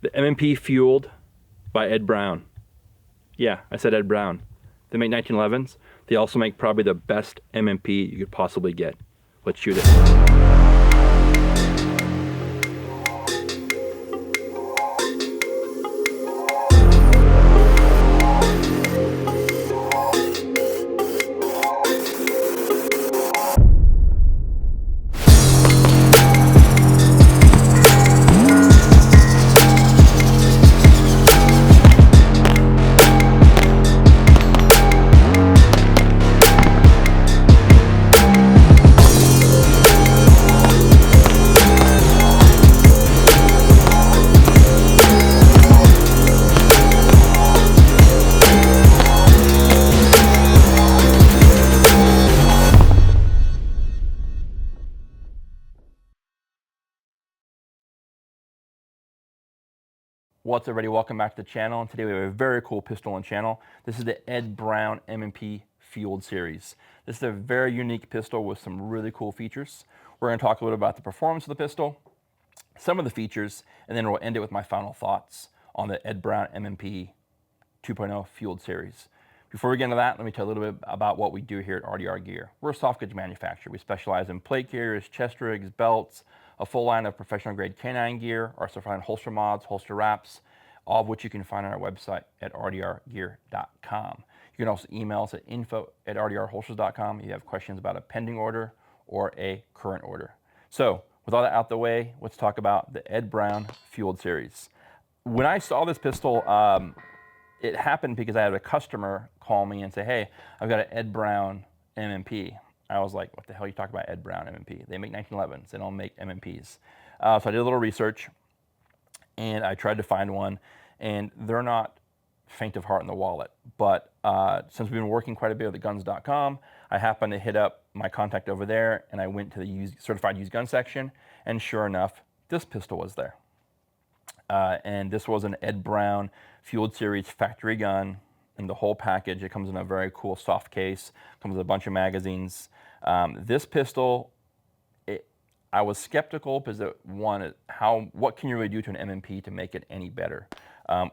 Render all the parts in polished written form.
The M&P fueled by Ed Brown. Yeah, I said Ed Brown. They make 1911s. They also make probably the best M&P you could possibly get. Let's shoot it. What's up, everybody? Welcome back to the channel. And today we have a very cool pistol on channel. This is the Ed Brown M&P Fueled Series. This is a very unique pistol with some really cool features. We're going to talk a little about the performance of the pistol, some of the features, and then we'll end it with my final thoughts on the Ed Brown M&P 2.0 Fueled Series. Before we get into that, let me tell you a little bit about what we do here at RDR Gear. We're a soft goods manufacturer. We specialize in plate carriers, chest rigs, belts, a full line of professional grade canine gear, our certified holster mods, holster wraps, all of which you can find on our website at rdrgear.com. You can also email us at info@rdrholsters.com if you have questions about a pending order or a current order. So with all that out the way, let's talk about the Ed Brown Fueled Series. When I saw this pistol, it happened because I had a customer call me and say, hey, I've got an Ed Brown M&P. I was like, what the hell are you talking about, Ed Brown M&P? They make 1911s. They don't make M&Ps. So I did a little research, and I tried to find one, and they're not faint of heart in the wallet. But since we've been working quite a bit with guns.com, I happened to hit up my contact over there, and I went to the certified used gun section, and sure enough, this pistol was there. And this was an Ed Brown Fueled Series factory gun. In the whole package, it comes in a very cool soft case, comes with a bunch of magazines. This pistol, I was skeptical because what can you really do to an M&P to make it any better,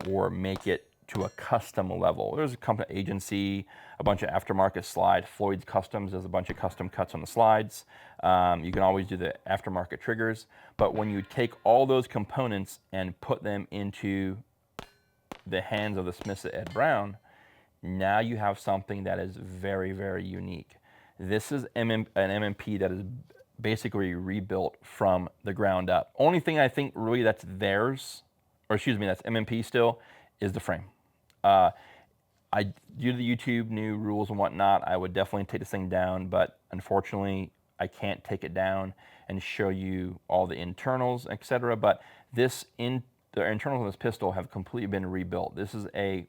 or make it to a custom level? There's a company agency, a bunch of aftermarket slide. Floyd's Customs does a bunch of custom cuts on the slides. You can always do the aftermarket triggers, but when you take all those components and put them into the hands of the Smiths at Ed Brown, now you have something that is very, very unique. This is an M&P that is basically rebuilt from the ground up. Only thing I think really that's theirs, or excuse me, that's M&P still, is the frame. Due to the YouTube new rules and whatnot, I would definitely take this thing down, but unfortunately, I can't take it down and show you all the internals, etc. But the internals of this pistol have completely been rebuilt. This is a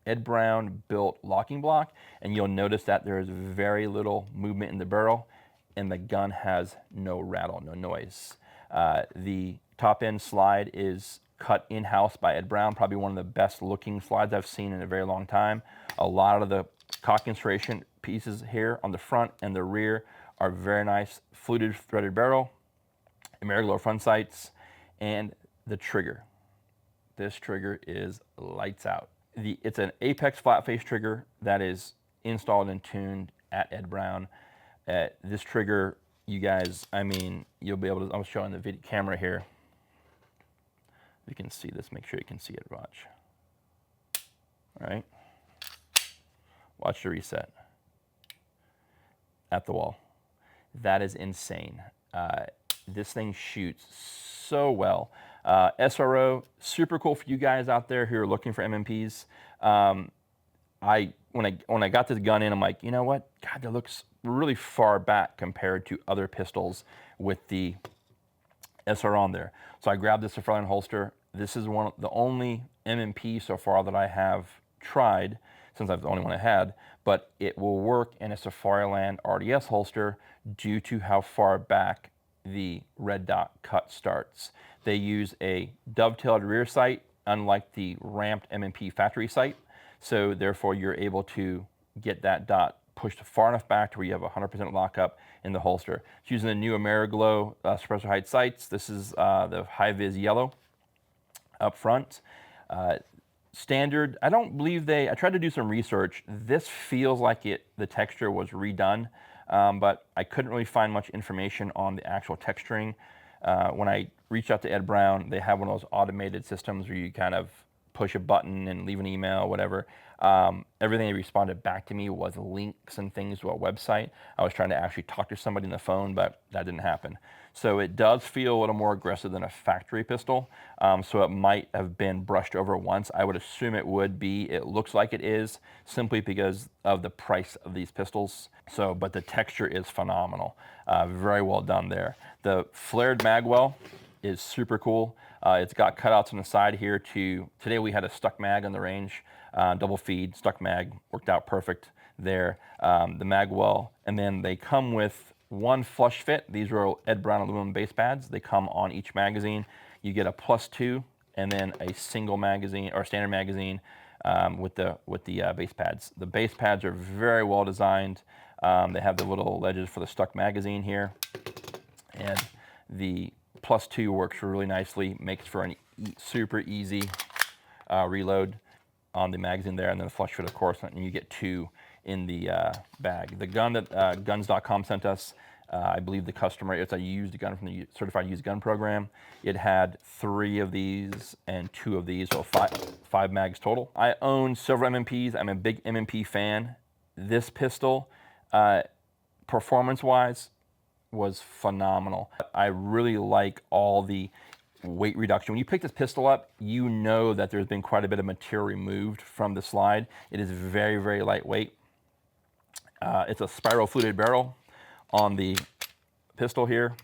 Ed Brown built locking block, and you'll notice that there is very little movement in the barrel, and the gun has no rattle, no noise. The top end slide is cut in-house by Ed Brown, probably one of the best looking slides I've seen in a very long time. A lot of the cock insertion pieces here on the front and the rear are very nice, fluted threaded barrel, AmeriGlow front sights, and the trigger. This trigger is lights out. It's an Apex flat face trigger that is installed and tuned at Ed Brown. This trigger, you guys, I mean, you'll be able to, I'm showing the video camera here. You can see this, make sure you can see it, watch. All right. Watch the reset. At the wall. That is insane. This thing shoots so well. SRO, super cool for you guys out there who are looking for M&Ps. When I got this gun in, I'm like, you know what? God, that looks really far back compared to other pistols with the SR on there. So I grabbed this Fairline holster. This is one of the only M&P so far that I have tried, since I've the only one I had, but it will work in a Safariland RDS holster due to how far back the red dot cut starts. They use a dovetailed rear sight, unlike the ramped M&P factory sight. So therefore you're able to get that dot pushed far enough back to where you have 100% lockup in the holster. It's using the new AmeriGlow suppressor height sights. This is the high vis yellow. up front. Standard, I don't believe I tried to do some research. This feels like the texture was redone, but I couldn't really find much information on the actual texturing. When I reached out to Ed Brown, they have one of those automated systems where you kind of push a button and leave an email, whatever. Everything they responded back to me was links and things to a website. I was trying to actually talk to somebody on the phone, but that didn't happen. So it does feel a little more aggressive than a factory pistol. So it might have been brushed over once. I would assume it would be. It looks like it is, simply because of the price of these pistols. So, but the texture is phenomenal. Very well done there. The flared magwell is super cool. It's got cutouts on the side here today we had a stuck mag on the range, double feed, stuck mag, worked out perfect there. The magwell, and then they come with one flush fit. These are Ed Brown aluminum base pads. They come on each magazine. You get a +2 and then a single magazine or standard magazine with the base pads. The base pads are very well designed. They have the little ledges for the stuck magazine here, and the +2 works really nicely, makes for a super easy reload on the magazine there, and then the flush fit, of course, and you get 2 in the bag. The gun that guns.com sent us, I believe the customer, it's a used gun from the Certified Used Gun Program. It had 3 of these and 2 of these, so 5 mags total. I own several M&Ps. I'm a big M&P fan. This pistol, performance-wise, was phenomenal. I really like all the weight reduction. When you pick this pistol up, you know that there's been quite a bit of material removed from the slide. It is very, very lightweight. It's a spiral fluted barrel on the pistol here.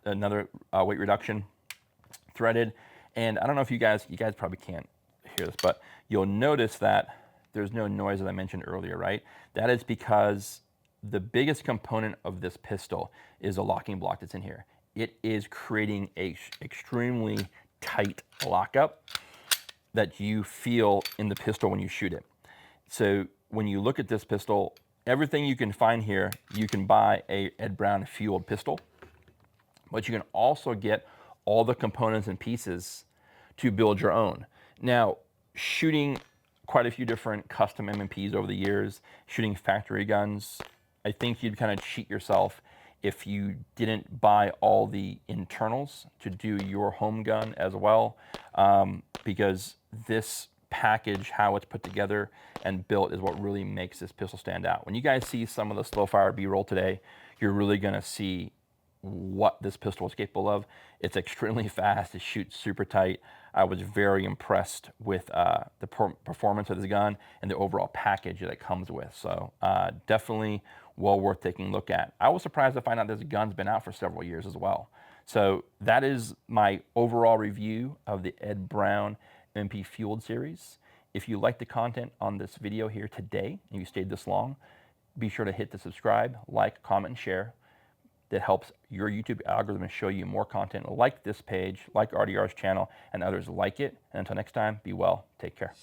Another weight reduction, threaded. And I don't know if you guys probably can't hear this, but you'll notice that there's no noise, as I mentioned earlier, right? That is because the biggest component of this pistol is a locking block that's in here. It is creating a extremely tight lockup that you feel in the pistol when you shoot it. So when you look at this pistol, everything you can find here, you can buy a Ed Brown fueled pistol, but you can also get all the components and pieces to build your own. Now, shooting quite a few different custom M&Ps over the years, shooting factory guns, I think you'd kind of cheat yourself if you didn't buy all the internals to do your home gun as well, because this package, how it's put together and built, is what really makes this pistol stand out. When you guys see some of the slow fire B-roll today, you're really gonna see what this pistol is capable of. It's extremely fast, it shoots super tight. I was very impressed with the performance of this gun and the overall package that it comes with. So definitely well worth taking a look at. I was surprised to find out this gun's been out for several years as well. So that is my overall review of the Ed Brown M&P Fueled series. If you like the content on this video here today and you stayed this long, be sure to hit the subscribe, like, comment, and share. That helps your YouTube algorithm show you more content like this page, like RDR's channel, and others like it. And until next time, be well, take care.